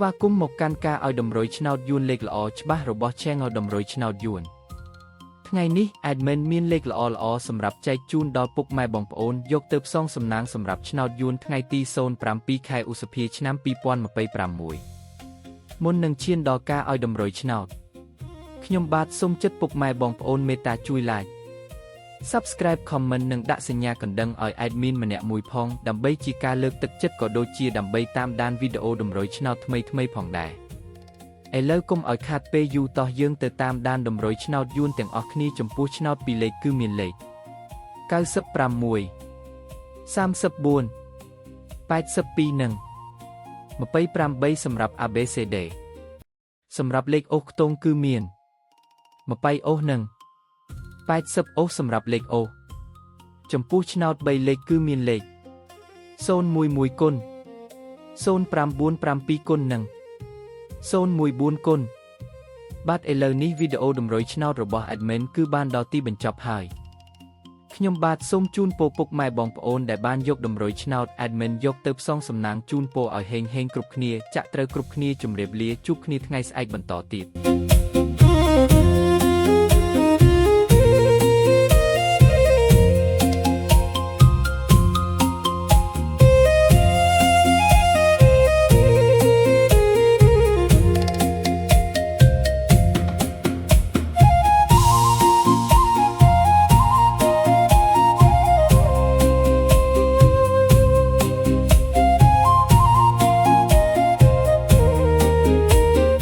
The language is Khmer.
ស្វាគមន៍មកកាន់ការឲ្យតម្រុយឆ្នោតយួនលេខល្អច្បាស់របស់ Channel តម្រុយឆ្នោតយួនថ្ងៃនេះ Admin មានលេខល្អៗសម្រាប់ចែកជូនដល់ពុកម៉ែបងប្អូនយកទៅផ្សងសំណាងសម្រាប់ឆ្នោតយួនថ្ងៃទី07 ខែឧសភាឆ្នាំ2026មុននឹងឈានដល់ការឲ្យតម្រុយឆ្នោតខ្ញុំបាទសូមចិត្តពុកម៉ែបងប្អូនមេត្តាជួយ Like Subscribe Comment និងដាក់សញ្ញាកណ្ដឹងឲ្យ Admin ម្នាក់មួយផងដើម្បីជាការលើកទឹកចិត្តក៏ដូចជាដើម្បីតាមដានវីដេអូតម្រុយឆ្នោតថ្មីៗផងដែរឥឡូវកុំឲ្យខាតពេលយូរតោះយើងទៅតាមដានតម្រុយឆ្នោតយួនទាំងអស់គ្នាចំពោះឆ្នោតពីរលេខគឺមានលេខ96 34 82និង28សម្រាប់ ABCD សម្រាប់លេខអូសខ្ទង់គឺមាន20អូសនិង80អូសសម្រាប់លេខអូសចំពោះឆ្នោត3លេខគឺមានលេខ011គុណ0957គុណនិង014គុណបាទឥឡូវនេះវីដេអូតម្រុយឆ្នោតរបស់ Admin គឺបានដល់ទីបញ្ចប់ហើយខ្ញុំបាទសូមជូនពរពុកម៉ែបងប្អូនដែលបានយកតម្រុយឆ្នោត Admin យកទៅផ្សងសំណាងជូនពរឲ្យហេងៗគ្រប់គ្នាចាក់ត្រូវគ្រប់គ្នាជម្រាបលាជួបគ្នាថ្ងៃស្អែកបន្តទៀត